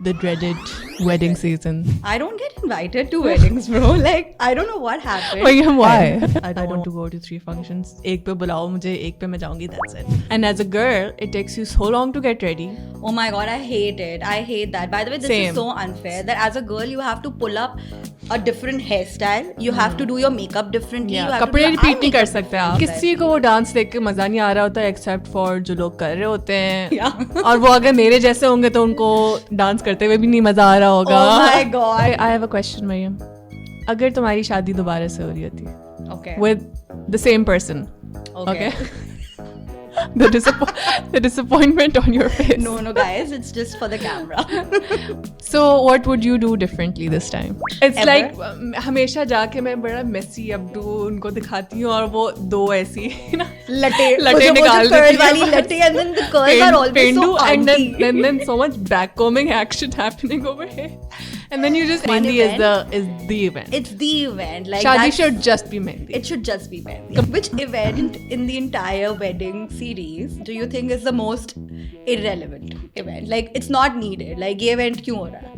the dreaded wedding season. I don't get invited to weddings, bro. Like, I don't know what happened. Marium, why? I don't want to go to 3 functions. एक पे बुलाओ मुझे, एक पे मैं जाऊंगी, that's it. And as a girl, it takes you so long to get ready. Oh my god, I hate it. I hate that. By the way, this is so unfair that as a girl, you have to pull up a different hairstyle. You have to do your makeup differently. Yeah, कपड़े repeat नहीं कर सकते आप. किसी को वो dance देख के मजा नहीं आ रहा होता except for जो लोग कर रहे होते हैं. Yeah. और वो अगर मेरे जैसे होंगे तो उनको डांस करते हुए भी नहीं मजा आ रहा होगा. Oh my god. I have a question, Marium. अगर तुम्हारी शादी दोबारा से हो रही होती, okay, with the same person, okay? The disappointment on your face. No, guys, it's just for the camera. So, what would you do differently this time? It's Ever? like हमेशा जाके मैं बड़ा messy अपडू उनको दिखाती हूँ और वो दो ऐसी ना लटे निकाल देती वाली लटे, and then the curls are always so and then so much backcombing action happening over here. And then you just Mehndi is the event. It's the event. Like Shaadi should just be Mehndi. It should just be Mehndi. Which event in the entire wedding series do you think is the most irrelevant event? Like, it's not needed. Like, ये event क्यों हो रहा है?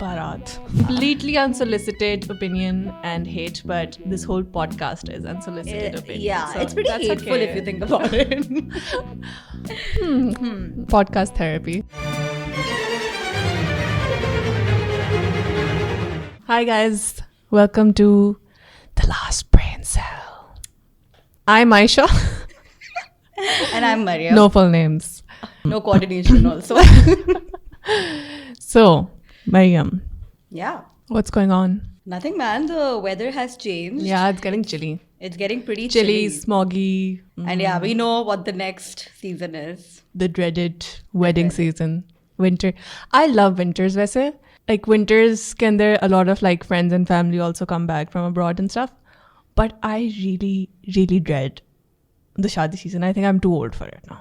Bharat. Completely unsolicited opinion and hate, but this whole podcast is unsolicited opinion. Yeah, so it's pretty hateful okay. if you think about it. Podcast therapy. Hi guys, welcome to The Last Brain Cell. I'm Aisha. And I'm Marium. No full names. No coordination also. So, Marium. Yeah. What's going on? Nothing, man. The weather has changed. Yeah, it's getting chilly. It's getting pretty Chilly, smoggy. And yeah, we know what the next season is. The dreaded wedding season. Winter. I love winters, वैसे. Like winters can there a lot of like friends and family also come back from abroad and stuff. But I really dread the Shaadi season. I think I'm too old for it now.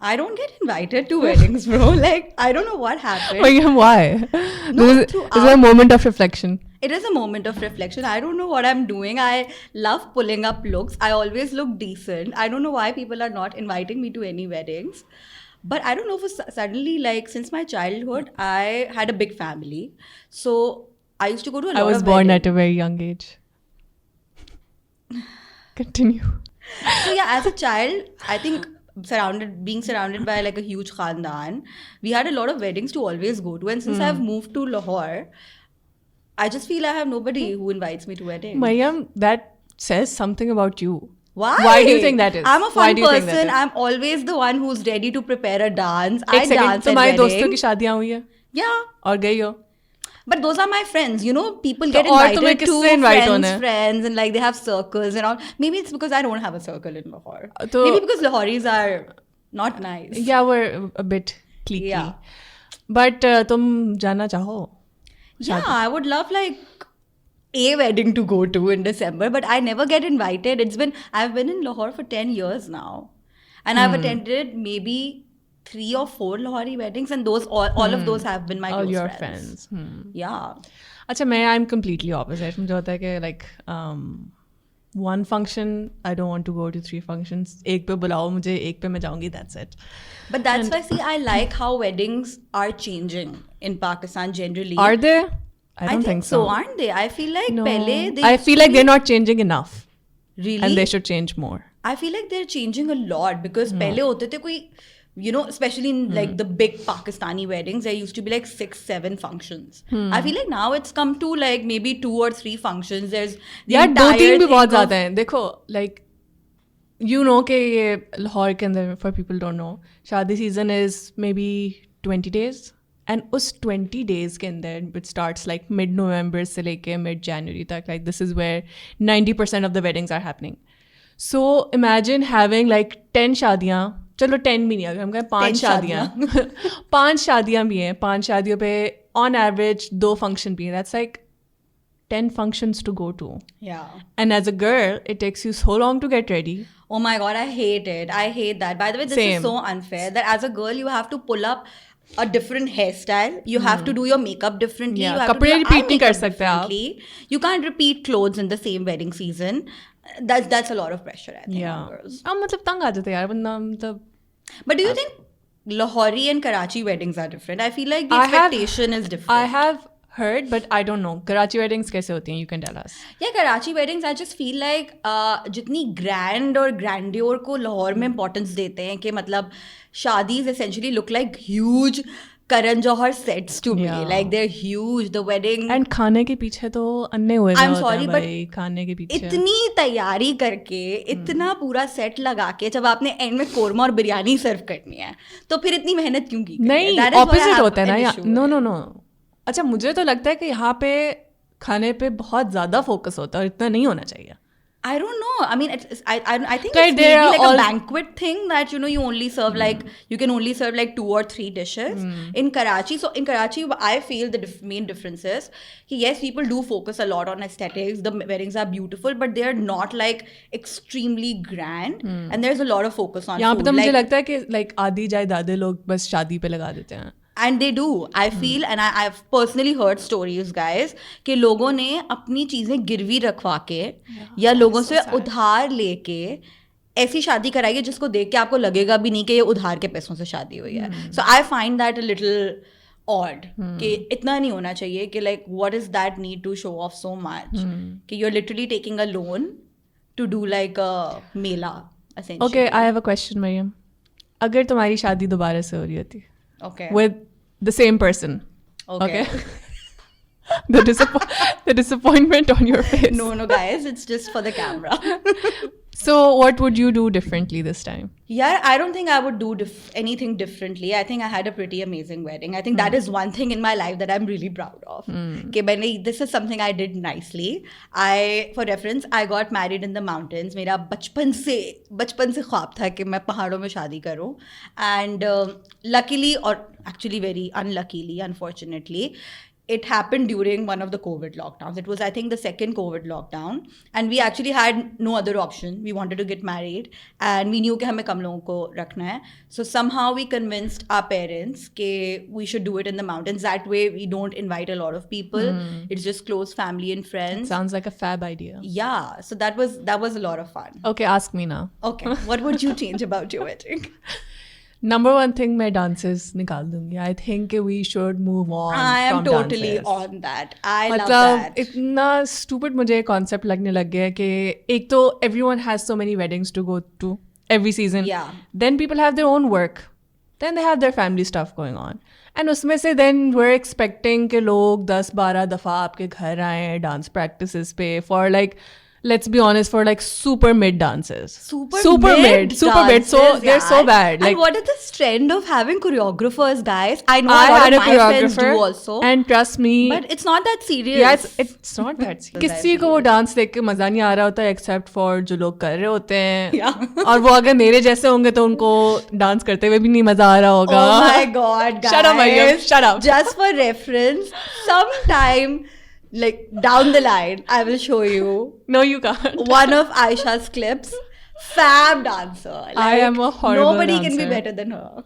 I don't get invited to weddings, bro. Like, I don't know what happened. Why? No, This is a moment of reflection. It is a moment of reflection. I don't know what I'm doing. I love pulling up looks. I always look decent. I don't know why people are not inviting me to any weddings. But I don't know, for suddenly, like, since my childhood, I had a big family. So I used to go to a lot of I was born at a very young age. Continue. So yeah, as a child, I think being surrounded by like a huge khandan, we had a lot of weddings to always go to. And since I've moved to Lahore, I just feel I have nobody who invites me to weddings. Marium, that says something about you. Why? Why do you think that is? I'm a fun person. I'm always the one who's ready to prepare a dance. I dance at weddings. तुम्हारे दोस्तों की शादियाँ हुई है? Yeah. और गई हो? But those are my friends. You know, people get invited to friends and like they have circles and all. Maybe it's because I don't have a circle in Lahore. Maybe because Lahoris are not nice. Yeah, we're a bit cliquey. Yeah. But तुम जाना चाहो? Yeah, I would love like a wedding to go to in December, but I never get invited. I've been in Lahore for 10 years now. And I've attended maybe 3 or 4 Lahori weddings, and those all of those have been my all close your friends. Yeah. अच्छा, I'm completely opposite. मुझे होता है कि like one function, I don't want to go to 3 functions. एक पे बुलाओ मुझे, एक पे मैं जाऊंगी, that's it. But that's why, see, I like how weddings are changing in Pakistan generally. Are they? I don't think so. Aren't they? I feel like no. I feel like they're not changing enough. Really? And they should change more. I feel like they're changing a lot because pehle hote the koi, you know, especially in like the big Pakistani weddings, there used to be like 6-7 functions. I feel like now it's come to like maybe 2 or 3 functions. There's the entire 2-3 भी बहुत ज़्यादा हैं. देखो, like, you know कि ये Lahore के अंदर, for people don't know, शादी season is maybe 20 days. And उस 20 days के अंदर, which starts like mid-November से लेके mid-January तक, like this is where 90% of the weddings are happening. So imagine having like 10 शादियाँ, चलो 10 भी नहीं, अगर हम कहें 5 शादियाँ 5 शादियाँ भी हैं, 5 शादियों पे on average 2 function भी हैं. That's like 10 functions to go to. Yeah. And as a girl, it takes you so long to get ready. Oh my God, I hate it. I hate that. By the way, this is so unfair that as a girl, you have to pull up a different hairstyle. You have to do your makeup differently. Yeah, you have कपड़े to do repeat नहीं कर makeup सकते आप. differently. You can't repeat clothes in the same wedding season. That's a lot of pressure, I think, on girls. मतलब तंग आ जाते यार बंदा मतलब. But do you think Lahori and Karachi weddings are different. I feel like the I have- expectation is different. I have heard, but I don't know. Karachi weddings कैसे होती हैं? You can tell us. Yeah, Karachi weddings, I just feel like जितनी grand और grandeur को लाहौर में importance देते हैं कि मतलब शादीज essentially look like huge Karan Johar sets to me. Yeah. Like they're huge. The wedding. And खाने के पीछे तो अन्य हुए I'm होता sorry, है but भाई, खाने के पीछे. इतनी तैयारी करके इतना पूरा सेट लगा के जब आपने एंड में कोरमा और बिरयानी सर्व करनी है तो फिर इतनी मेहनत क्यों की? नहीं, ऑपोजिट होता है ना. No no no. अच्छा, मुझे तो लगता है कि यहाँ पे खाने पे बहुत ज्यादा फोकस होता है और इतना नहीं होना चाहिए. I don't know. I mean, I think Right, it's there maybe are like all- a banquet thing that, you know, you only serve like, you can only serve like 2 or 3 dishes. In Karachi, so in Karachi, I feel the main difference is, yes, people do focus a lot on aesthetics. The weddings are beautiful, but they're not like extremely grand. And there's a lot of focus on यहाँ food. पे तो मुझे Like, लगता है कि like आधी जायदादे लोग बस शादी पे लगा देते हैं. and they do. I feel, and I've personally heard stories, guys, कि लोगों ने अपनी चीजें गिरवी रखवा के या लोगों से उधार लेके ऐसी शादी कराई है जिसको देख के आपको लगेगा भी नहीं कि ये उधार के पैसों से शादी हुई है. So I find that a little odd कि इतना नहीं होना चाहिए कि like what is that need to show off so much कि you're literally taking a loan to do like a mela essentially. Okay, I have a question, Marium. अगर तुम्हारी शादी दोबारा से हो रही होती Okay. with the same person, Okay. the disappointment on your face. No, guys, it's just for the camera. So what would you do differently this time? Yeah, I don't think I would do anything differently. I think I had a pretty amazing wedding. I think that is one thing in my life that I'm really proud of. This is something I did nicely. For reference, I got married in the mountains. मेरा बचपन से ख्वाब था कि मैं पहाड़ों में शादी करूं. And luckily, or actually very unluckily, unfortunately, it happened during one of the COVID lockdowns. It was, I think, the second COVID lockdown. And we actually had no other option. We wanted to get married. And we knew कि हमें कम लोगों को रखना है. So somehow we convinced our parents कि we should do it in the mountains. That way we don't invite a lot of people. It's just close family and friends. Sounds like a fab idea. Yeah. So that was a lot of fun. Okay, ask me now. Okay. What would you change about your wedding? Number one thing, मैं dances निकाल दूंगी. I think we should move on. I am from totally dances. on that. I love मतलब that. इतना stupid मुझे concept लगने लग गया है कि एक तो everyone has so many weddings to go to every season. Yeah. Then people have their own work. Then they have their family stuff going on. And उसमें से then we're expecting कि लोग 10-12 दफ़ा आपके घर आएँ dance practices पे for like, let's be honest, for like super mid dances. Super mid. So dances, they're so bad. Like, and what is this trend of having choreographers, guys? I know I a lot had of a my friends do choreographer, also. and trust me, But it's not that serious. yeah, it's not that serious. किसी को वो dance देख के मजा नहीं आ रहा होता except for जो लोग कर रहे होते हैं. Yeah. और वो अगर मेरे जैसे होंगे तो उनको डांस करते हुए भी नहीं मजा आ रहा होगा. Oh my god, guys. Shut up, Marium. Shut up. Just for reference, sometime like down the line, I will show you No, you can't. one of Aisha's clips. Fab dancer. Like, I am a horrible Nobody can be dancer. better than her.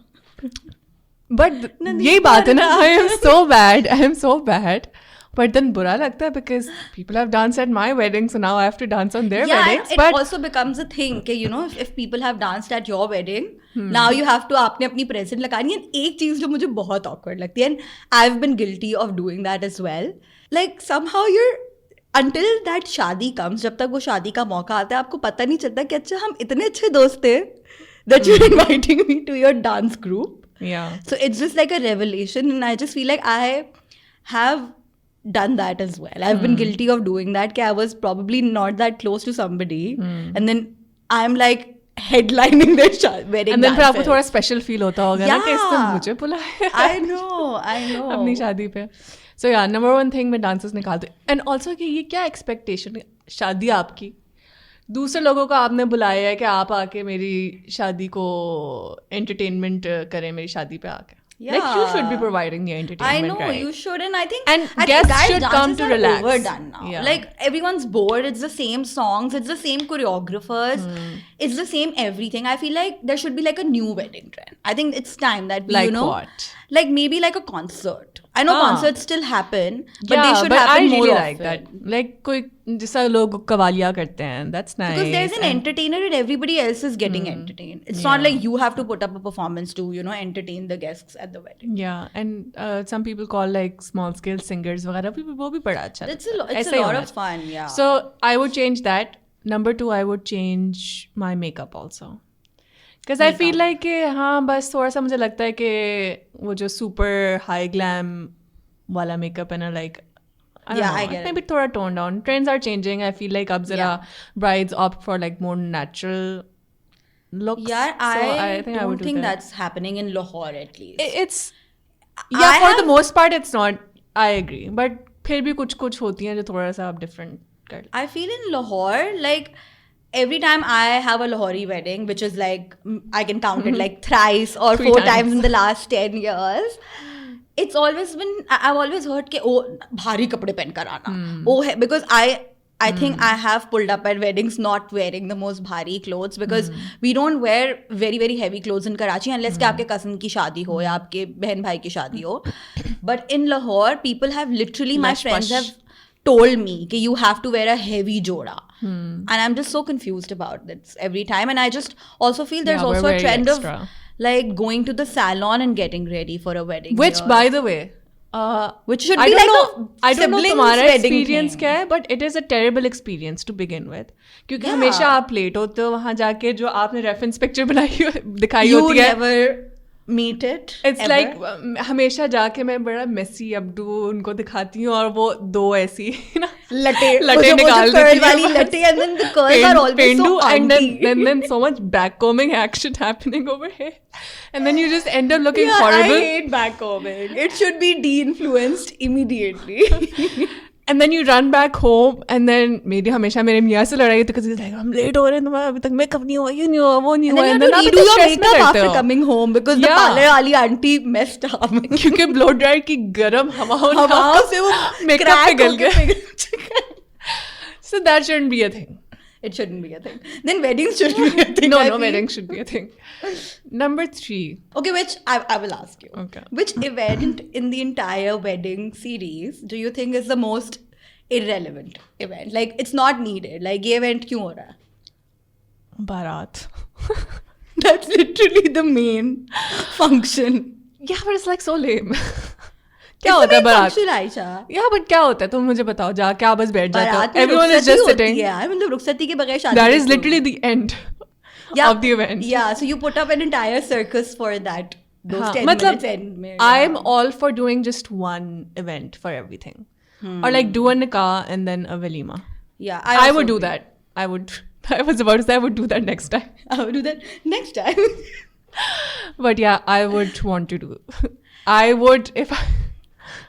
But यही बात है ना, I am so bad. I am so bad. But then बुरा लगता है because people have danced at my wedding, so now I have to dance on their Yeah, weddings. it But also becomes a thing कि you know if people have danced at your wedding, now you have to आपने अपनी present लगानी है. एक चीज़ जो मुझे बहुत awkward लगती है, and I've been guilty of doing that as well. Like somehow until that शादी comes, जब तक वो शादी का मौका आता है, आपको पता नहीं चलता कि अच्छा हम इतने अच्छे दोस्त थे that you're inviting me to your dance group. yeah. So it's just like a revelation, and I just feel like I have done that as well. I've been guilty of doing that. I was probably not that close to somebody, and then I'm like headlining their wedding. And then फिर आपको dances. थोड़ा special feel होता होगा ना कि इसने मुझे बुलाया. I know. अपनी शादी पे. So yeah, number one thing मैं dances निकाल दूँ. And also कि ये क्या expectation है, शादी आपकी, दूसरे लोगों को आपने बुलाया है कि आप आके मेरी शादी को entertainment करें मेरी शादी पे आके. Like you should be providing the I entertainment, know right? you should, and I think guests guys, should come dances to are relax. overdone now. Yeah. Like everyone's bored. It's the same songs. It's the same choreographers. It's the same everything. I feel like there should be like a new wedding trend. I think it's time that we, Like you know, what? like maybe like a concert. I know concerts still happen, but they should but happen I really more like often. that. Like कोई जैसा लोग कवालियाँ करते हैं, that's nice. Because there's an entertainer and everybody else is getting entertained. It's not like you have to put up a performance to, you know, entertain the guests at the wedding. Yeah, and some people call like small scale singers वगैरह भी वो भी बड़ा अच्छा. It's a ऐसा ही lot होना of fun, yeah. So I would change that. Number 2, I would change my makeup also. Because I feel like कि हाँ बस थोड़ा सा मुझे लगता है कि वो जो super high glam वाला makeup है ना, like I don't know, maybe थोड़ा tone down. Trends are changing. I feel like अब जरा brides opt for like more natural looks. Yeah, I think don't think that's happening in Lahore at least. It's for the most part it's not. I agree, but फिर भी कुछ होती हैं जो थोड़ा सा आप different कर. I feel in Lahore, like every time I have a Lahori wedding, which is like I can count it like thrice or 4 times in the last 10 years, it's always been, I've always heard कि oh भारी कपड़े पहन कर आना. Oh, because I think I have pulled up at weddings not wearing the most bhari clothes because we don't wear very very heavy clothes in Karachi unless कि आपके cousin की शादी हो या आपके बहन भाई की शादी हो. But in Lahore, people have literally, my friends have told me that you have to wear a heavy joda. And I'm just so confused about this every time. And I just also feel there's also a trend of like going to the salon and getting ready for a wedding. Which, by the way, which should be like I don't know तुम्हारा experience क्या है, but it is a terrible experience to begin with. क्योंकि हमेशा आप late होते हो वहाँ जाके जो आपने reference picture बनाई दिखाई होती है. You never meet it. It's ever? Like हमेशा जाके मैं बड़ा messy updo उनको दिखाती हूँ और वो 2 ऐसी ना लटे निकाल देती वाली लटे, and then the curls are always so aunty. and then so much backcombing action happening over here, and then you just end up looking horrible. I hate backcombing. It should be de-influenced immediately. And then you run back home, and then मेरी हमेशा मेरे मियाँ से लड़ाई होती है because like हम late हो रहे हैं, तुम्हारा अभी तक मेकअप नहीं हुआ, ये नहीं हुआ, वो नहीं हुआ, and then you do your makeup after coming home because the parlor वाली aunty messed up. क्योंकि blow dryer की गरम हवाओं से वो मेकअप पिघल गया. So that shouldn't be a thing. It shouldn't be a thing. Then weddings should be a thing. No, weddings should be a thing. Number 3. Okay, which I will ask you. Okay. Which event in the entire wedding series do you think is the most irrelevant event? Like, it's not needed. Like, ये event क्यों हो रहा है? Barat. That's literally the main function. Yeah, but it's like so lame. क्या होता है बारात? Yeah, but क्या होता है? तुम मुझे बताओ. जाके आप बस बैठ जाते हो. Everyone is just sitting. Yeah, मतलब रुखसती के बगैर शादी. That is literally the end of the event. Yeah, so you put up an entire circus for that. Those 10 minutes end में. I'm all for doing just one event for everything. Or like do a nikah and then a walima. Yeah, I would do that. I was about to say I would do that next time. I would do that next time. But yeah, I would want to do. I would if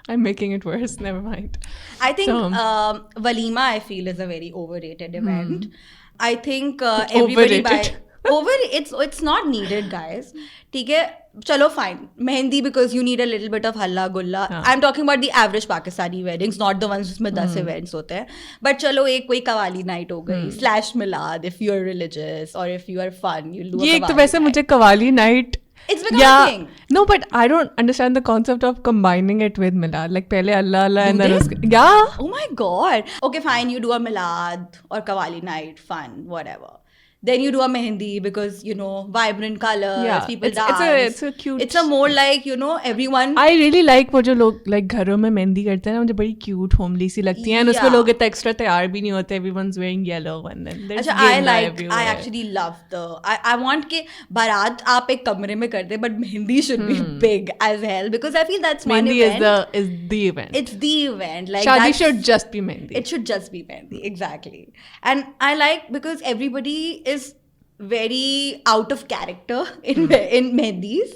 I'm making it worse. Never mind. I think walima, I feel, is a very overrated event. I think everybody it's not needed, guys. ठीक है, चलो fine. Mehendi because you need a little bit of halla gulla. I'm talking about the average Pakistani weddings, not the ones जिसमें 10 events होते हैं. But चलो एक कोई qawwali night हो गई, slash milad if you're religious or if you are fun, you'll do a ये एक तो kawali वैसे मुझे qawwali night. It's become a thing. No, but I don't understand the concept of combining it with milad. Like पहले Allah and then yeah. Oh my god. Okay, fine. You do a milad or kawali night, fun, whatever. Then you do a mehendi because, you know, vibrant colors, people dance. It's a cute. It's a more like, you know, everyone. I really like वो जो लोग like घरों में मेहंदी करते हैं ना, मुझे बड़ी cute homely सी लगती हैं. उसमें लोग इतना extra तैयार भी नहीं होते. Everyone's wearing yellow and then there's I actually love I want कि बारात आप एक कमरे में कर दे, but mehendi should be big as hell because I feel that's one event. Mehendi is the event. It's the event. Like Shaadi should just be mehendi. It should just be mehendi, exactly. And I like because everybody is very out of character in mehendis.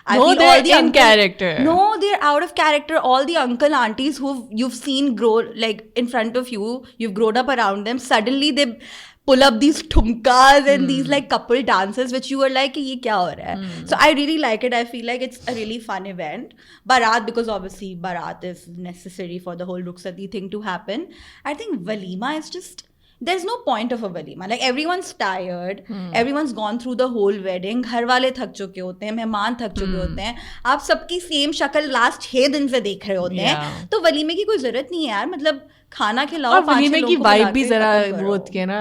They're in character. No, they're out of character. All the uncle aunties who you've seen grow like in front of you, you've grown up around them. Suddenly they pull up these thumkas and these like couple dances, which you were like, ye kya ho raha hai? So I really like it. I feel like it's a really fun event. Barat, because obviously Barat is necessary for the whole rukhsati thing to happen. I think walima is just there's no point of a walima. Like everyone's tired, everyone's gone through the whole wedding, घर वाले थक चुके होते हैं, मेहमान थक चुके होते हैं, आप सबकी सेम शक्ल लास्ट 6 दिन से देख रहे होते हैं, तो वलीमे की कोई जरूरत नहीं है यार. मतलब खाना खिलाओ, और वलीमे की वाइब भी जरा वो होती है ना,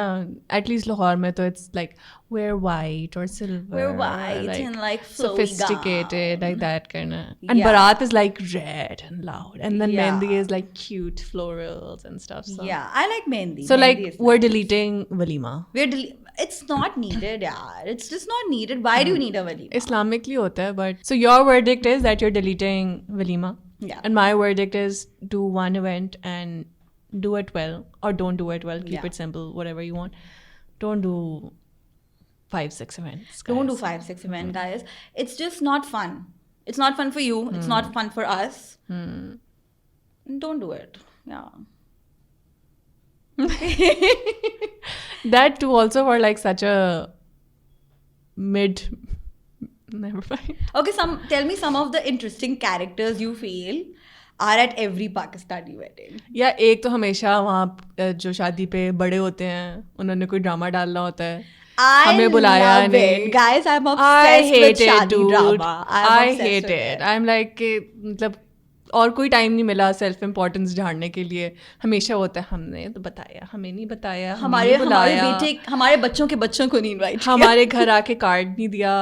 एटलीस्ट लाहौर में तो it's like wear white or silver, we're white like, and like sophisticated gown. like that kind of, and Yeah. Barat is like red and loud, and then Yeah. Mehndi is like cute florals and stuff, so Yeah, I like mehndi. so Mehndi like is we're nice. deleting walima. It's not needed, yaar. It's just not needed. Why do you need a walima? Islamically hota hai, but so your verdict is that you're deleting walima, Yeah. and my verdict is do one event and do it well, or don't do it well, keep Yeah. it simple, whatever you want. Don't do 5-6 events, Don't do guys. 5-6 events, guys. It's just not fun. It's not fun for you. It's not fun for us. Don't do it. Yeah. That too also for like such a mid, never mind. Okay, tell me some of the interesting characters you feel are at every Pakistani wedding. या एक तो हमेशा वहाँ जो शादी पे बड़े होते हैं उन्होंने कोई ड्रामा डालना होता है, हमें बुलाया love नहीं. it. Guys, I'm I obsessed hate with it, Shaadi dude. drama. I obsessed hate with it. I'm like कि मतलब और कोई टाइम नहीं मिला सेल्फ इम्पोर्टेंस झाड़ने के लिए. हमेशा होता है हमने तो बताया, हमें नहीं बताया, हमारे बेटे, हमारे बच्चों के बच्चों को नहीं इनवाइट किया, हमारे घर आके कार्ड नहीं दिया,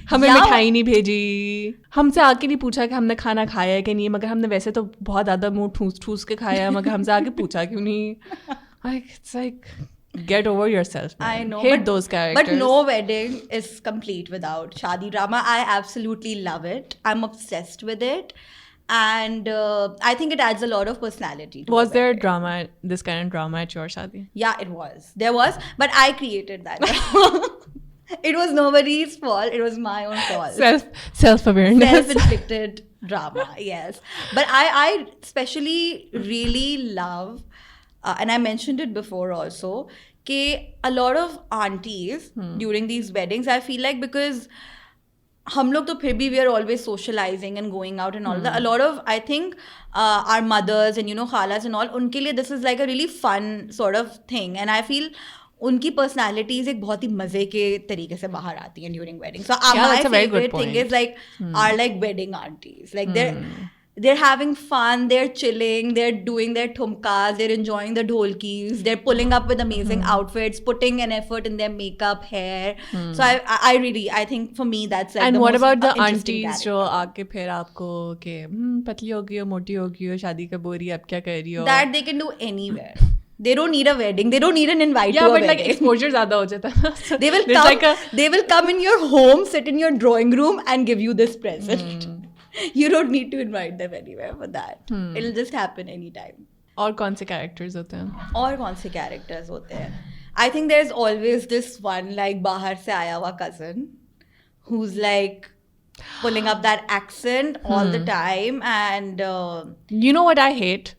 हमें मिठाई नहीं भेजी, हमसे आके नहीं पूछा कि हमने खाना खाया है कि नहीं, मगर हमने वैसे तो बहुत ज़्यादा मुंह ठूस ठूस के खाया है, मगर हमसे आके पूछा क्यों नहीं. It's like get over yourself, man. I know. Hate those characters. But no wedding is complete without Shaadi drama. I absolutely love it. I'm obsessed with it. And I think it adds a lot of personality to Was a there wedding. drama, this kind of drama at your Shaadi? Yeah, it was. There was. But I created that drama. It was nobody's fault. It was my own fault. Self-awareness. Self-inflicted drama, yes. But I especially really love, and I mentioned it before also, कि a lot of aunties during these weddings, I feel like because हम लोग तो फिर भी we are always socializing and going out and all that. A lot of, I think, our mothers and, you know, khalas and all, उनके लिए this is like a really fun sort of thing. And I feel उनकी personalities एक बहुत ही मजे के तरीके से बाहर आती हैं during weddings. So Yeah, my that's a very good favorite thing point. is like are like wedding aunties. Like they're having fun, they're chilling, they're doing their thumkas, they're enjoying the dholkis, they're pulling up with amazing outfits, putting an effort in their makeup, hair. So I think for me that's like And the what most about the interesting aunties जो आके फिर आपको कि पतली हो गई हो, मोटी हो गई हो, शादी कब हो रही है, अब क्या कर रही हो? that they can do anywhere. They don't need a wedding. They don't need an invite to a but wedding. like exposure ज़्यादा हो जाता है. So they will there's come. like They will come in your home, sit in your drawing room, and give you this present. You don't need to invite them anywhere for that. It'll just happen anytime. और कौन से characters होते हैं? और कौन से characters होते हैं? I think there's always this one like बाहर से आया हुआ cousin who's like pulling up that accent all the time and You know what I hate?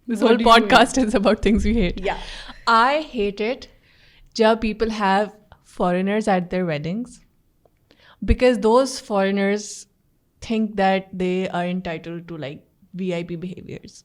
This whole podcast is about things we hate. Yeah. I hate it जब people have foreigners at their weddings because those foreigners think that they are entitled to like VIP behaviors.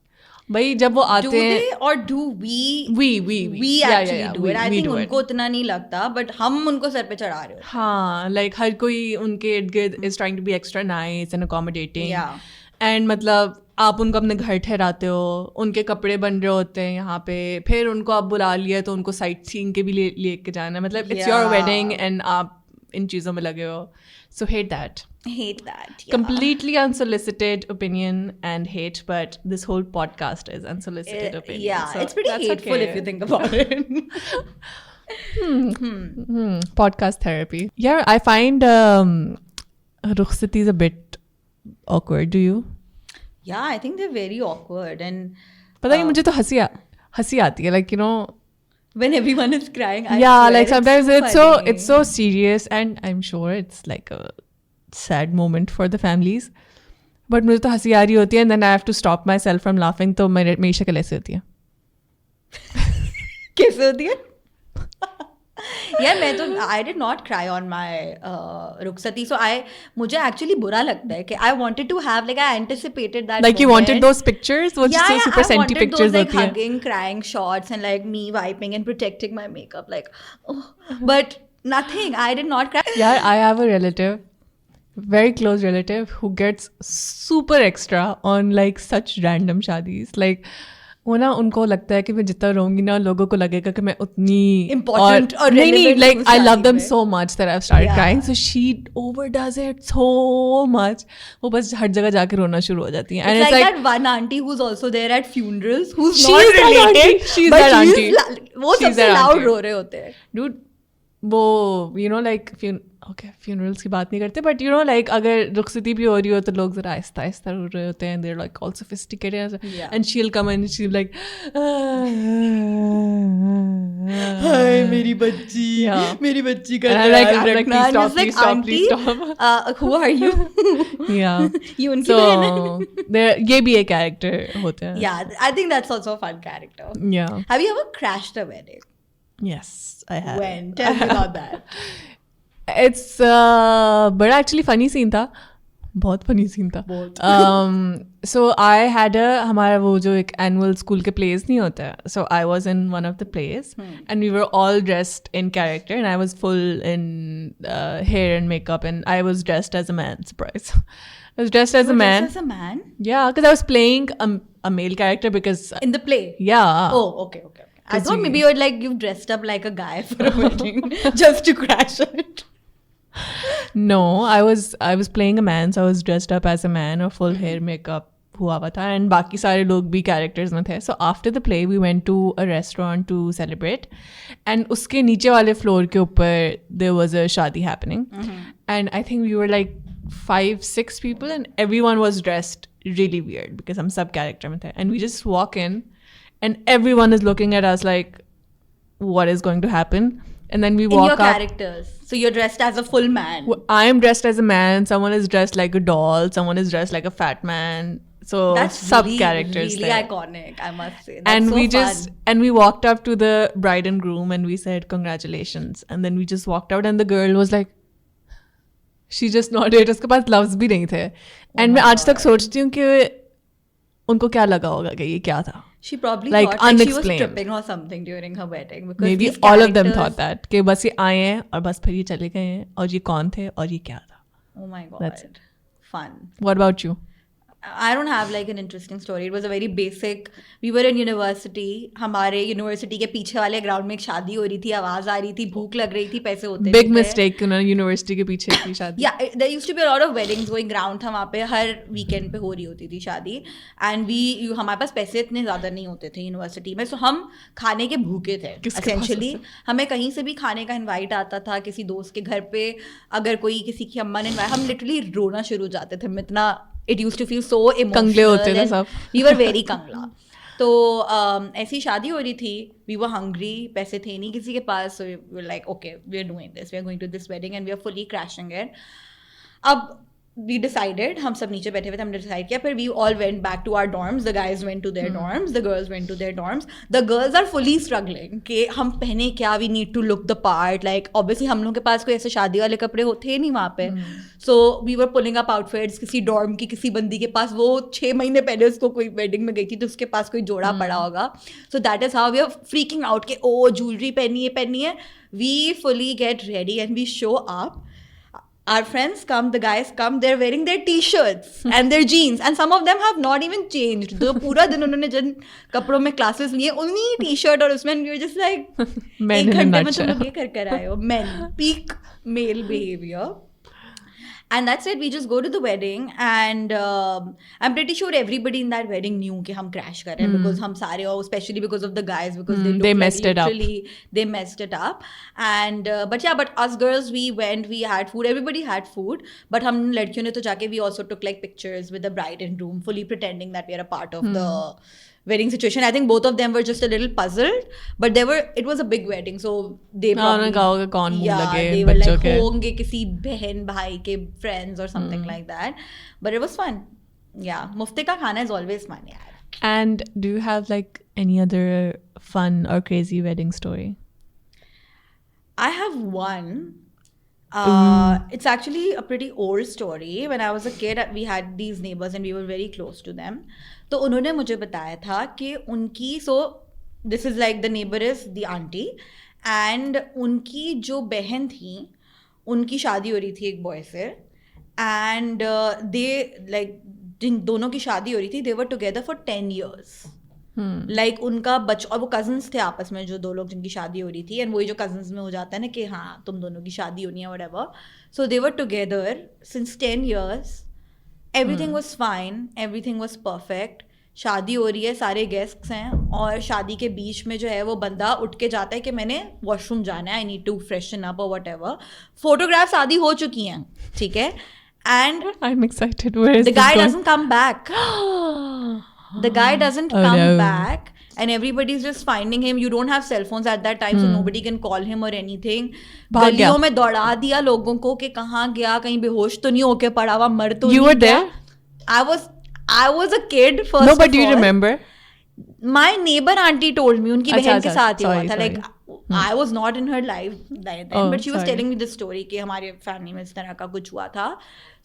भाई जब वो आते do हैं they or do we we actually do it? I we think do it. उनको उतना नहीं लगता but हम उनको सर पे चढ़ा रहे हो. हाँ, like हर कोई उनके इर्द गिर्द is trying to be extra nice and accommodating. Yeah. And मतलब आप उनको अपने घर ठहराते हो, उनके कपड़े बन रहे होते हैं यहाँ पे, फिर उनको आप बुला लिया तो उनको साइट सीइंग के भी लेके जाना, मतलब it's your wedding and आप इन चीज़ों में लगे हो. So hate that. Hate that. Yeah. Completely unsolicited opinion and hate, but this whole podcast is unsolicited opinion. Yeah, so it's pretty that's hateful okay. if you think about it. Podcast therapy. Yeah, I find rukhsatis a bit awkward. Do you? Yeah, I think they're very awkward and पता नहीं मुझे तो हंसी आती है, like, you know. when everyone is crying, I Yeah, swear, like sometimes it's funny. it's so serious and I'm sure it's like a sad moment for the families. But मुझे तो हंसी आ रही होती है and then I have to stop myself from laughing, तो मेरी शक्ल ऐसे होती है. कैसे होती है? यार मैं तो I did not cry on my rukhsati, so मुझे actually बुरा लगता है कि I wanted to have like I anticipated that Like you wanted those pictures, वो yeah, जो super I senti wanted pictures those like होती हैं. hugging, crying shots and like me wiping and protecting my makeup like oh, but nothing. I did not cry. Yeah, I have a relative, very close relative, who gets super extra on like such random शादीज. Like वो ना उनको लगता है कि मैं जितना रोऊंगी ना लोगों को लगेगा कि मैं उतनी Important or नहीं relevant like हूँ I love शादी them में. so much that I've started Yeah. crying, so she overdoes it so much. वो बस हर जगह जाके रोना शुरू हो जाती है. And It's it's like like that one auntie who's also there at funerals who's She not is that related. auntie. She's but that she's auntie. वो She's सबसे that loud auntie. रो रहे होते हैं. dude वो you know like okay funerals की बात नहीं करते, but you know like अगर रुखसती भी हो रही हो तो लोग जरा आहिस्ता आहिस्ता रो रहे होते हैं. They're like all sophisticated. Yeah. And she'll come and she'll be like हाय मेरी बच्ची Yeah. मेरी बच्ची का And I'm like, ख्याल रखना. please And stop, it's like, please stop, auntie, please stop. who are you? Yeah. ये उनकी बहन है. So there ये भी एक character होते हैं. Yeah, I think that's also a fun character. Yeah. Have you ever crashed a wedding? Yes, I have. When? Tell me about that. It's बड़ा actually funny scene था. बहुत funny scene था. So I had हमारा वो जो एक annual school के plays नहीं होता है. So I was in one of the plays and we were all dressed in character and I was full in hair and makeup and I was dressed as a man. Surprise. I was dressed as a man. Dressed as a man? Yeah, because I was playing a male character because In the play? yeah. Oh, okay. I thought maybe you've dressed up like a guy for a wedding just to crash it. No, I was playing a man, so I was dressed up as a man और full hair makeup हुआ हुआ था and बाकी सारे लोग भी characters में थे. So after the play we went to a restaurant to celebrate and उसके नीचे वाले floor के ऊपर there was a शादी happening and I think we were like 5-6 people and everyone was dressed really weird because हम सब character में थे and we just walk in and everyone is looking at us like what is going to happen. And then we In walk your up. characters. So you're dressed as a full man. I am dressed as a man. Someone is dressed like a doll. Someone is dressed like a fat man. So That's sub really, characters really there. iconic, I must say. That's And so we fun. just and we walked up to the bride and groom and we said congratulations. And then we just walked out and the girl was like, she just nodded. उसके पास लफ्ज भी नहीं थे. And मैं आज तक सोचती हूँ कि उनको क्या लगा होगा कि ये क्या था. She probably like thought like she was unexplained. tripping or something during her wedding. Because Maybe these all of them characters- thought that कि बस ये आए हैं और बस फिर ये चले गए हैं और ये कौन थे और ये क्या था. Oh my god. That's it. Fun. What about you? I don't have like an interesting story. It was a very basic. We were in university. हमारे यूनिवर्सिटी के पीछे वाले ग्राउंड में एक शादी हो रही थी, आवाज आ रही थी, भूख लग रही थी, पैसे होते Big नहीं थे. mistake उन्होंने यूनिवर्सिटी के पीछे की शादी. Yeah, there used to be a lot of weddings going ground था वहाँ पे, हर वीकेंड पे हो रही होती थी शादी. And हमारे पास पैसे इतने ज़्यादा नहीं होते थे यूनिवर्सिटी में, so हम खाने के भूखे थे. Essentially, हमें कहीं से भी खाने का इनवाइट आता था किसी दोस्त के घर पे, अगर कोई किसी की अम्मा ने इनवाइट, हम लिटरली रोना शुरू हो जाते थे. इतना it used to feel so emotional. Kangle होते थे सब. We were very कंगला. तो ऐसी शादी हो रही थी, we were hungry, पैसे थे नहीं किसी के पास, so we were like, okay, we are doing this, we are going to this wedding and we are fully crashing it. अब we decided, हम सब नीचे बैठे हुए थे, हमने decide किया, फिर we all went back to our dorms, the guys went to their dorms, the girls went to their dorms, the girls are fully struggling कि हम पहने क्या, we need to look the part, like obviously हम लोगों के पास कोई ऐसे शादी वाले कपड़े होते ही नहीं वहाँ पे, so we were pulling up outfits, किसी dorm की किसी बंदी के पास, वो 6 महीने पहले उसको कोई wedding में गई थी तो उसके पास कोई जोड़ा पड़ा होगा, so that is how we are freaking out कि oh jewelry पहनी है, we fully get ready and we show up. Our friends come, the guys come, they're wearing their t-shirts and their jeans and some of them have not even changed. तो पूरा दिन उन्होंने जिन कपड़ों में classes लिए उन्हीं t-shirt और उसमें we were just like Men एक in a घंटे में तुम nutshell. लोग ये कर आए हो. Men, peak male behavior. And that's it, we just go to the wedding and I'm pretty sure everybody in that wedding knew कि हम crash कर रहे हैं because हम सारे, और especially because of the guys, because they looked they like messed it up. literally they messed it up. And but us girls, we went, we had food, everybody had food, but हम लड़कियों ने तो जाके we also took like pictures with the bride and groom, fully pretending that we are a part of the wedding situation. I think both of them were just a little puzzled, but it was a big wedding, so they probably, कहा होगा कौन मुंह लगे they were बच्चों like के. होंगे किसी बहन भाई के friends or something like that, but it was fun. Yeah, मुफ्ते का खाना is always fun, यार. And do you have like any other fun or crazy wedding story? I have one. It's actually a pretty old story. When I was a kid, we had these neighbors and we were very close to them. तो उन्होंने मुझे बताया था कि उनकी this is like the neighbor is the auntie and उनकी जो बहन थी उनकी शादी हो रही थी एक बॉय से and they like जिन दोनों की शादी हो रही थी they were together for 10 years. Like उनका और वो कजन्स थे आपस में जो दो लोग जिनकी शादी हो रही थी एंड वही जो कजन्स में हो जाता है ना कि हाँ तुम दोनों की शादी होनी है whatever so they were together since 10 years everything was fine everything was perfect शादी हो रही है सारे गेस्ट्स हैं और शादी के बीच में जो है वो बंदा उठ के जाता है कि मैंने वॉशरूम जाना है I need to freshen up और व्हाटएवर फोटोग्राफ्स आदि हो चुकी हैं ठीक है and I am excited where is the guy doesn't come back The guy doesn't come back and everybody's just finding him. You don't have cell phones at that time, so nobody can call him or anything. गलियों में दौड़ा दिया लोगों को कि कहाँ गया कहीं बेहोश तो नहीं होके पड़ा हुआ मर तो नहीं गया. You were there? I was a kid first. No, but do you remember? My neighbor auntie told me उनकी बहन के साथ ही हुआ था. Like I was not in her life then, but she was telling me this story कि हमारे family में इस तरह का कुछ हुआ था.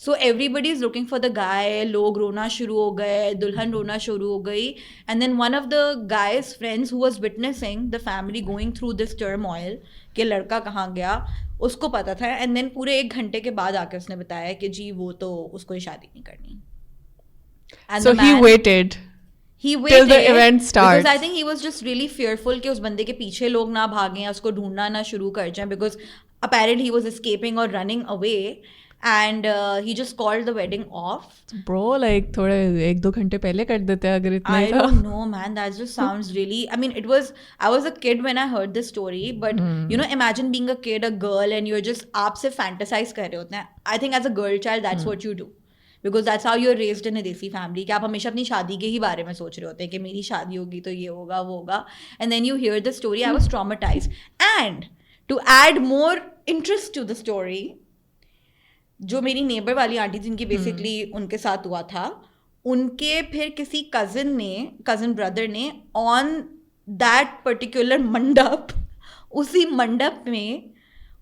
So everybody is looking for the guy. लोग रोना शुरू हो गए, दुल्हन रोना शुरू हो गई. And then one of the guy's friends who was witnessing the family going through this turmoil कि लड़का कहाँ गया, उसको पता था. And then पूरे 1 घंटे के बाद आके उसने बताया कि जी वो तो उसको शादी नहीं करनी. And so he waited. He waited till the event starts. Because I think he was just really fearful कि उस बंदे के पीछे लोग ना भागें, उसको ढूंढना ना शुरू कर जाएं because apparently he was escaping or running away and he just called the wedding off. Bro, like थोड़े 1-2 घंटे पहले कर देते हैं अगर इतना I don't know man, that just sounds really, I mean I was a kid when I heard this story but you know imagine being a kid, a girl and you're just आप सिर्फ fantasize कर रहे होते हैं. I think as a girl child that's what you do. Because that's how you're raised in a Desi family कि आप हमेशा अपनी शादी के ही बारे में सोच रहे होते हैं कि मेरी शादी होगी तो ये होगा वो होगा and then you hear the story. I was traumatized and to add more interest to the story जो मेरी नेबर वाली आंटी जिनकी बेसिकली उनके साथ हुआ था उनके फिर किसी कज़न ब्रदर ने ऑन दैट पर्टिकुलर मंडप उसी मंडप में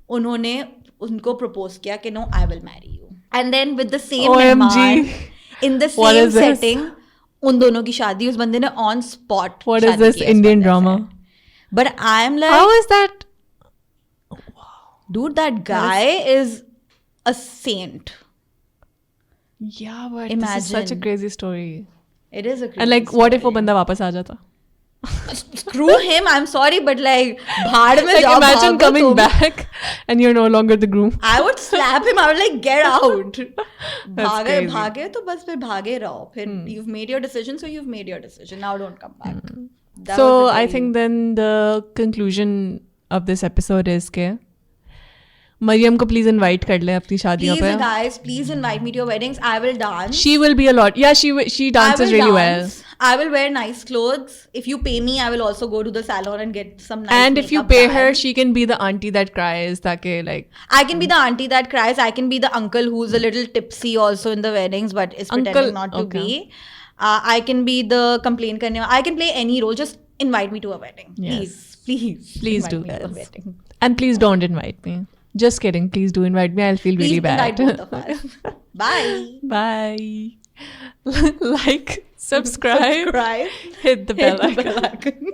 उन्होंने उनको प्रपोज किया कि no I will marry you and then with the same man in the same setting उन दोनों की शादी उस बंदे ने on spot what is this Indian drama but I am like how is that dude that guy is a saint yeah but imagine. This is such a crazy story it is a crazy and like story. what if वो बंदा वापस आ जाता screw him I'm sorry but like भाड़ में like imagine coming back and you're no longer the groom I would slap him I would like get out भागे तो बस फिर भागे रहो फिर you've made your decision so you've made your decision now don't come back so I think then the conclusion of this episode is के Marium को please invite कर ले अपनी शादियों पे guys please invite me to your weddings I will dance she will be a lot yeah she dances really well I will wear nice clothes if you pay me I will also go to the salon and get some nice and if you pay her she can be the auntie that cries ताकि like I can be the auntie that cries I can be the uncle who's a little tipsy also in the weddings but is pretending not to be I can be the complain करने I can play any role just invite me to a wedding please do this and please don't invite me just kidding please do invite me I'll feel really bad invite both of us bye like subscribe hit the bell icon